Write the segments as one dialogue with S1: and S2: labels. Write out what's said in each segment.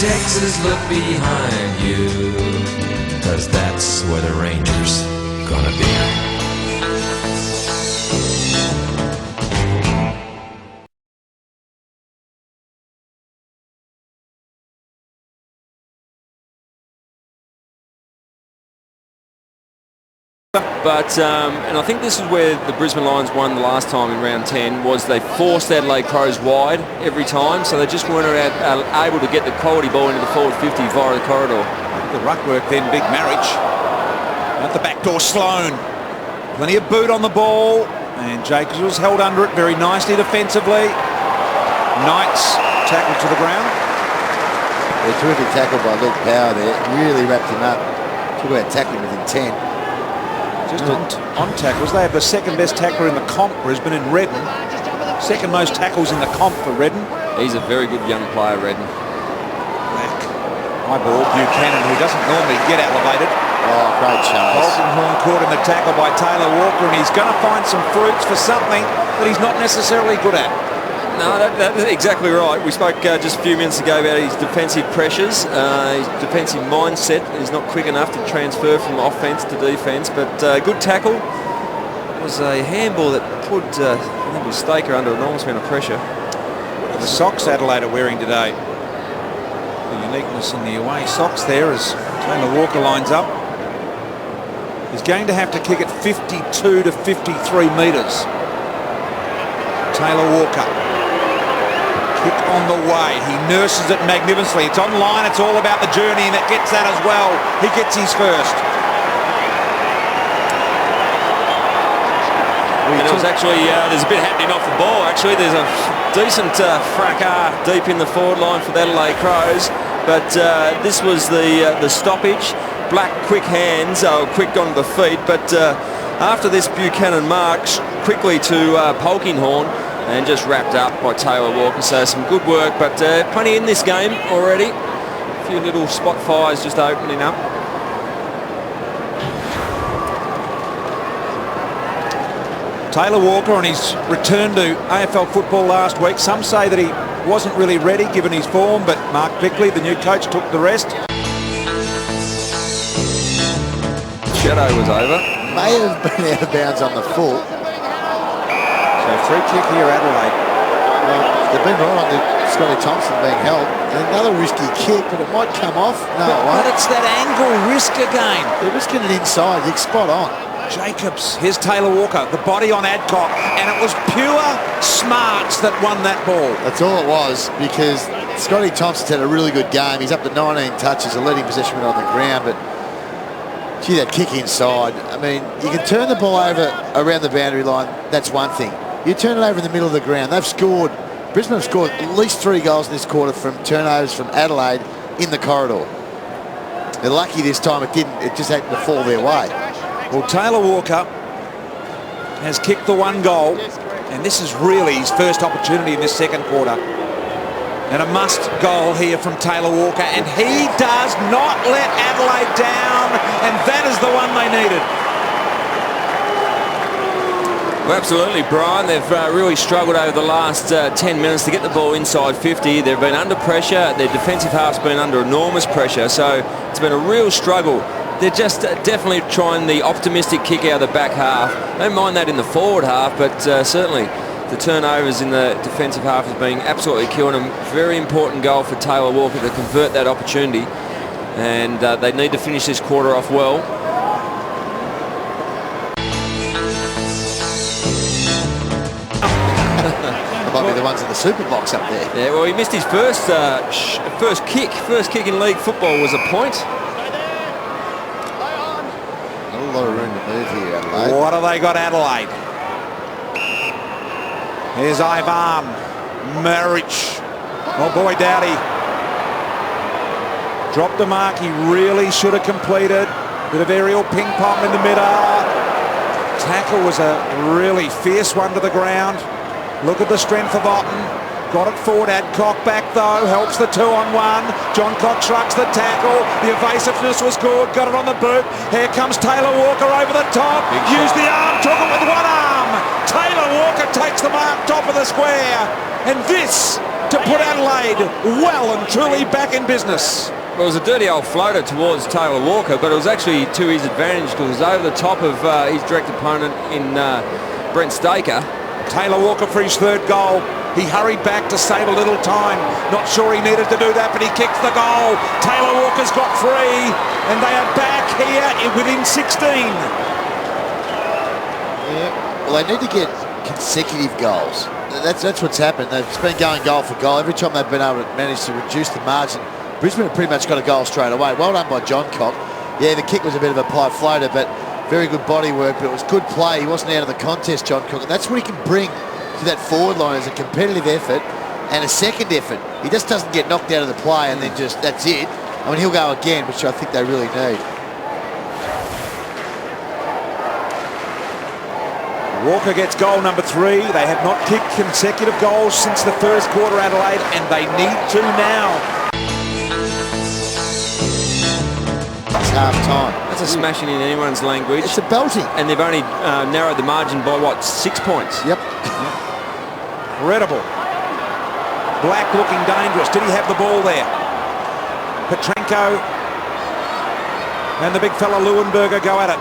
S1: Texas, look behind you, 'cause that's where the Rangers gonna be.
S2: But and I think this is where the Brisbane Lions won the last time in round 10, was they forced Adelaide Crows wide every time, so they just weren't able to get the quality ball into the forward 50 via the corridor.
S3: The ruck work then, big marriage. At the back door, Sloan. Plenty of boot on the ball, and Jacobs was held under it very nicely defensively. Knights tackled to the ground.
S4: A terrific tackle by Luke Power there. Really wrapped him up. Talk about tackling with intent.
S3: Just on tackles, they have the second best tackler in the comp, Brisbane, in Redden. Second most tackles in the comp for Redden.
S2: He's a very good young player, Redden.
S3: Back. High ball, Buchanan, who doesn't normally get elevated.
S4: Oh, great chase.
S3: Boltonhorn caught in the tackle by Taylor Walker, and he's going to find some fruits for something that he's not necessarily good at.
S2: No, that's exactly right. We spoke just a few minutes ago about his defensive pressures, his defensive mindset. He's not quick enough to transfer from offence to defence, but good tackle. It was a handball that put I think it was Staker under an enormous amount of pressure.
S3: The socks Adelaide are wearing today. The uniqueness in the away socks there as Taylor Walker lines up. He's going to have to kick it 52 to 53 metres. Taylor Walker. Kick on the way. He nurses it magnificently. It's online. It's all about the journey, and it gets that as well. He gets his first.
S2: And it was actually, there's a bit happening off the ball. Actually, there's a decent fracas deep in the forward line for the Adelaide Crows. But this was the stoppage. Black quick hands, quick onto the feet. But after this, Buchanan marks quickly to Polkinghorn, and just wrapped up by Taylor Walker. So some good work, but plenty in this game already. A few little spot fires just opening up.
S3: Taylor Walker on his return to AFL football last week. Some say that he wasn't really ready given his form, but Mark Bickley, the new coach, took the rest.
S2: Shadow was over.
S4: May have been out of bounds on the full.
S3: So free kick here, Adelaide.
S4: Well, they've been right on the Scotty Thompson being held. Another risky kick, but it might come off. No, it won't.
S3: But it's that angle risk again.
S4: They're risking it inside. You're spot on.
S3: Jacobs, here's Taylor Walker, the body on Adcock, and it was pure smarts that won that ball.
S4: That's all it was, because Scotty Thompson's had a really good game. He's up to 19 touches, a leading possession on the ground, but gee, that kick inside. I mean, you can turn the ball over around the boundary line, that's one thing. You turn it over in the middle of the ground. They've scored, Brisbane have scored at least 3 goals in this quarter from turnovers from Adelaide in the corridor. They're lucky this time it didn't, it just happened to fall their way.
S3: Well, Taylor Walker has kicked the 1 goal, and this is really his first opportunity in this second quarter. And a must goal here from Taylor Walker, and he does not let Adelaide down, and that is the one they needed.
S2: Well, absolutely, Brian. They've really struggled over the last 10 minutes to get the ball inside 50. They've been under pressure. Their defensive half's been under enormous pressure, so it's been a real struggle. They're just definitely trying the optimistic kick out of the back half. Don't mind that in the forward half, but certainly the turnovers in the defensive half has been absolutely killing them. Very important goal for Taylor Walker to convert that opportunity, and they need to finish this quarter off well.
S4: Might be the ones in the super box up there.
S2: Yeah, well, he missed his first kick. First kick in league football was a point.
S4: Not a lot of room to move here, Adelaide.
S3: What have they got, Adelaide? Here's Ivan Marich. Oh boy, Dowdy. Dropped the mark he really should have completed. Bit of aerial ping pong in the middle. Tackle was a really fierce one to the ground. Look at the strength of Otten. Got it forward. Adcock back though. Helps the 2-on-1. John Cox trucks the tackle. The evasiveness was good. Got it on the boot. Here comes Taylor Walker over the top. Used the arm. Took it with 1 arm. Taylor Walker takes the mark top of the square. And this to put Adelaide well and truly back in business.
S2: Well, it was a dirty old floater towards Taylor Walker, but it was actually to his advantage because it was over the top of his direct opponent in Brent Staker.
S3: Taylor Walker for his third goal. He hurried back to save a little time. Not sure he needed to do that, but he kicks the goal. Taylor Walker's got 3, and they are back here within 16.
S4: Yeah. Well, they need to get consecutive goals. That's what's happened. They've been going goal for goal. Every time they've been able to manage to reduce the margin, Brisbane have pretty much got a goal straight away. Well done by John Cock. Yeah, the kick was a bit of a pipe floater, but very good body work, but it was good play. He wasn't out of the contest, John Cook, and that's what he can bring to that forward line as a competitive effort and a second effort. He just doesn't get knocked out of the play and then just, that's it. I mean, he'll go again, which I think they really need.
S3: Walker gets goal number 3. They have not kicked consecutive goals since the first quarter, Adelaide, and they need to now.
S4: It's half time.
S2: That's a smashing in anyone's language.
S4: It's a belting.
S2: And they've only narrowed the margin by, what, 6 points?
S4: Yep.
S3: Incredible. Black looking dangerous. Did he have the ball there? Petrenko and the big fella Leuenberger go at it.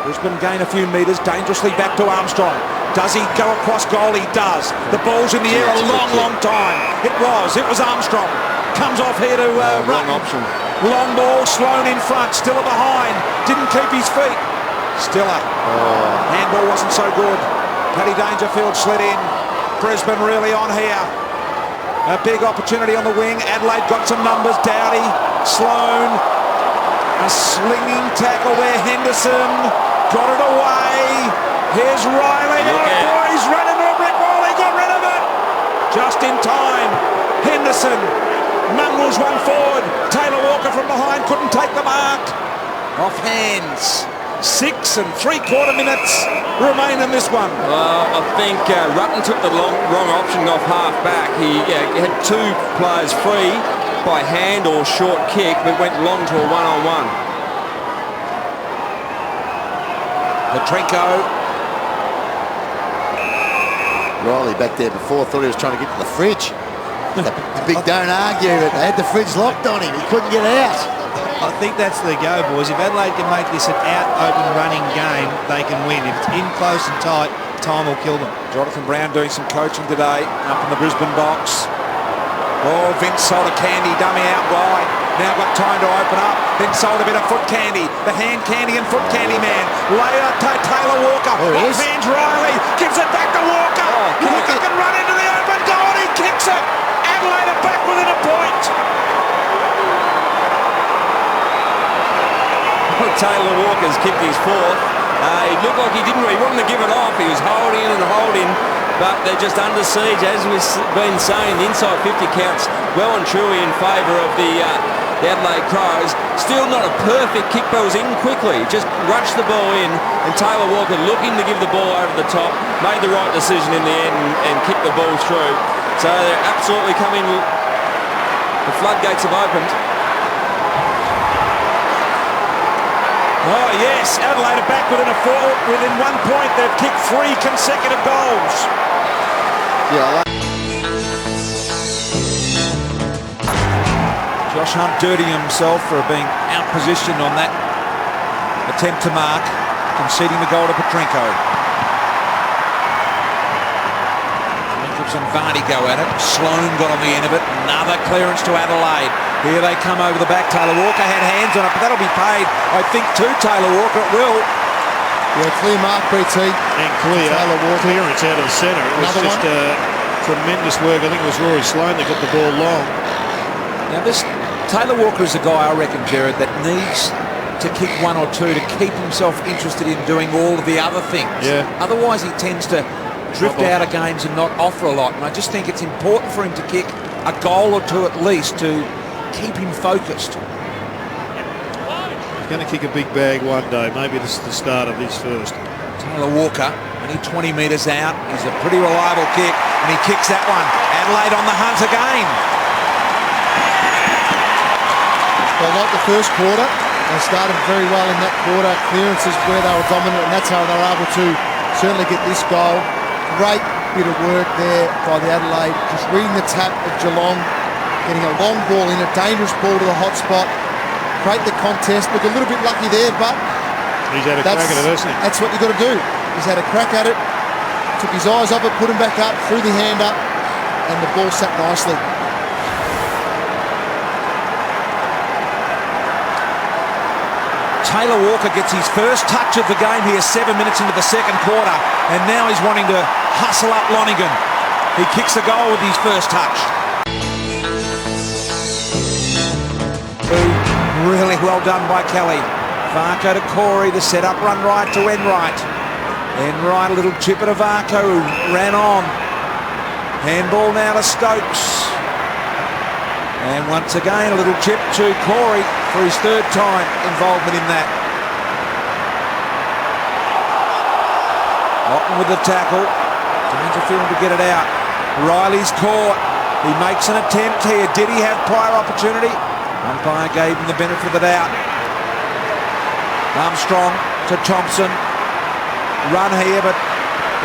S3: Brisbane gain a few metres, dangerously back to Armstrong. Does he go across goal? He does. The ball's in the air a long time. It was Armstrong. Comes off here to
S4: wrong option.
S3: Long ball, Sloan in front, Stiller behind. Didn't keep his feet. Stiller. Handball wasn't so good. Paddy Dangerfield slid in. Brisbane really on here. A big opportunity on the wing. Adelaide got some numbers. Dowdy, Sloan. A slinging tackle there. Henderson got it away. Here's Riley. Oh, boys, ran into a brick wall. He got rid of it. Just in time. Henderson. Mungles one forward. Taylor Walker from behind couldn't take the mark. Off hands. 6 3/4 minutes remain in this one.
S2: Well, I think Rutten took the wrong option off half back. He had 2 players free by hand or short kick, but went long to a one-on-one.
S3: Petrenko.
S4: Riley back there before, thought he was trying to get to the fridge. The big don't argue, but they had the fridge locked on him. He couldn't get out.
S5: I think that's the go, boys. If Adelaide can make this an out, open, running game, they can win. If it's in close and tight, time will kill them.
S3: Jonathan Brown doing some coaching today up in the Brisbane box. Oh, Vince sold a candy dummy out wide. Now got time to open up. Then sold a bit of foot candy. The hand candy and foot candy man. Later, Taylor Walker. Off hands Riley. Gives it back to Walker. Walker can run into the open goal and he kicks it. Adelaide are back within a point.
S2: Taylor Walker's kicked his 4th. It looked like he wanted to give it off. He was holding, but they're just under siege. As we've been saying, the inside 50 counts well and truly in favour of the Adelaide Crows. Still not a perfect kick, but was in quickly. Just rushed the ball in, and Taylor Walker, looking to give the ball over the top, made the right decision in the end and kicked the ball through. So they're absolutely coming. The floodgates have opened.
S3: Oh yes, Adelaide are back within 1 point. They've kicked 3 consecutive goals.
S4: Yeah,
S3: Josh Hunt dirtying himself for being out-positioned on that attempt to mark, conceding the goal to Petrenko. Jacobs and Vardy go at it. Sloan got on the end of it. Another clearance to Adelaide. Here they come over the back. Taylor Walker had hands on it, but that'll be paid, I think, to Taylor Walker. It will.
S4: yeah, clear mark, BT.
S5: And
S4: Taylor Walker.
S5: clearance out of the centre. It was
S4: Another
S5: just tremendous work. I think it was Rory Sloan that got the ball long.
S3: Now this Taylor Walker is a guy, I reckon, Jared, that needs to kick 1 or 2 to keep himself interested in doing all of the other things.
S5: Yeah.
S3: Otherwise he tends to drift out of games and not offer a lot. And I just think it's important for him to kick a goal or 2 at least to keep him focused.
S5: He's going to kick a big bag one day. Maybe this is the start of his first.
S3: Taylor Walker, only 20 metres out. He's a pretty reliable kick, and he kicks that one. Adelaide on the hunt again.
S4: Well, like the first quarter, they started very well in that quarter. Clearances where they were dominant, and that's how they were able to certainly get this goal. Great bit of work there by the Adelaide, just reading the tap of Geelong, getting a long ball in, a dangerous ball to the hot spot, create the contest. Look, a little bit lucky there, but
S5: he's had a crack at it, hasn't he?
S4: That's what you've got to do. He's had a crack at it, took his eyes off it, put him back up, threw the hand up, and the ball sat nicely.
S3: Taylor Walker gets his first touch of the game here 7 minutes into the second quarter, and now he's wanting to hustle up Lonigan. He kicks the goal with his first touch. Really well done by Kelly. Varco to Corey, the set up run right to Enright. Enright, a little chip at Varco, who ran on. Handball now to Stokes. And once again, a little chip to Corey for his third time involvement in that. Otten with the tackle. Dangerfield to get it out. Riley's caught. He makes an attempt here. Did he have prior opportunity? Umpire gave him the benefit of the doubt. Armstrong to Thompson. Run here, but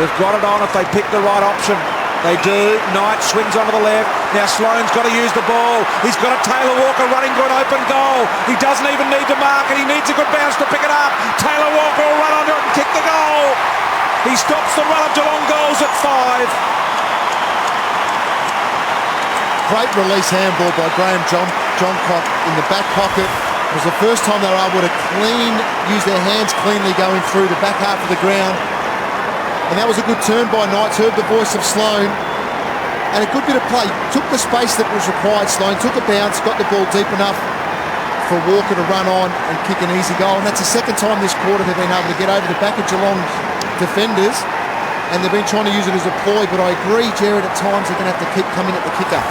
S3: they've got it on if they pick the right option. They do. Knight swings onto the left. Now Sloane's got to use the ball. He's got a Taylor Walker running for an open goal. He doesn't even need to mark it. He needs a good bounce to pick it up. Taylor Walker will run under it and kick the goal. He stops the run of Geelong goals at 5.
S4: Great release handball by Graham Johncock in the back pocket. It was the first time they were able to use their hands cleanly going through the back half of the ground. And that was a good turn by Knights. Heard the voice of Sloane. And a good bit of play. Took the space that was required. Sloane took a bounce, got the ball deep enough for Walker to run on and kick an easy goal. And that's the second time this quarter they've been able to get over the back of Geelong's defenders. And they've been trying to use it as a ploy. But I agree, Jared, at times they're going to have to keep coming at the kicker.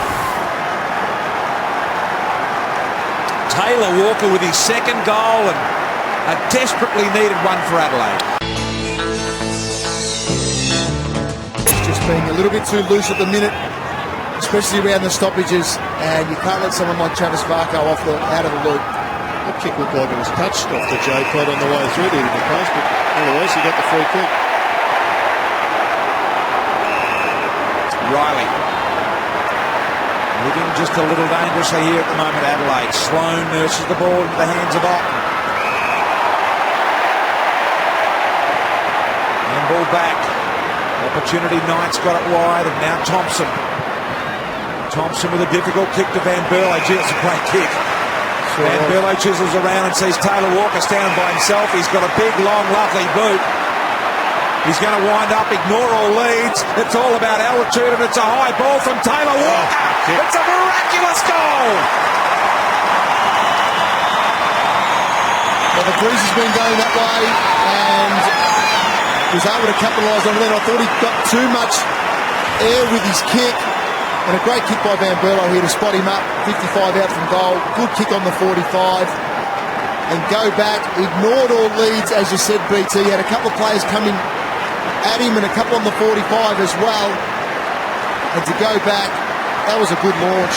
S3: Taylor Walker with his second goal and a desperately needed one for Adelaide.
S4: Just being a little bit too loose at the minute, especially around the stoppages, and you can't let someone like Travis Varco out of the loop.
S5: The kick looked like it was touched off the J-pad on the way through there in the post, but otherwise he got the free kick.
S3: Riley. Looking just a little dangerously here at the moment, Adelaide. Sloane nurses the ball into the hands of Otten. And ball back. Opportunity, Knights got it wide, and now Thompson. Thompson with a difficult kick to Van Berlo. Gee, that's a great kick. Van Berlo chisels around and sees Taylor Walker standing by himself. He's got a big, long, lovely boot. He's going to wind up, ignore all leads. It's all about altitude, and it's a high ball from Taylor Walker. It's a miraculous goal.
S4: Well, the breeze has been going that way, and he was able to capitalise on it. I thought he got too much air with his kick, and a great kick by Van Berlo here to spot him up. 55 out from goal. Good kick on the 45. And go back, ignored all leads, as you said, BT. He had a couple of players coming at him and a couple on the 45 as well. And to go back, that was a good launch.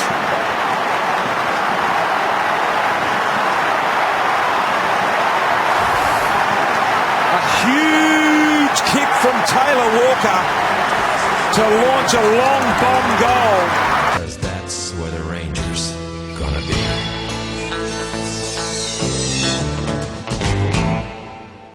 S3: A huge kick from Taylor Walker to launch a long bomb goal.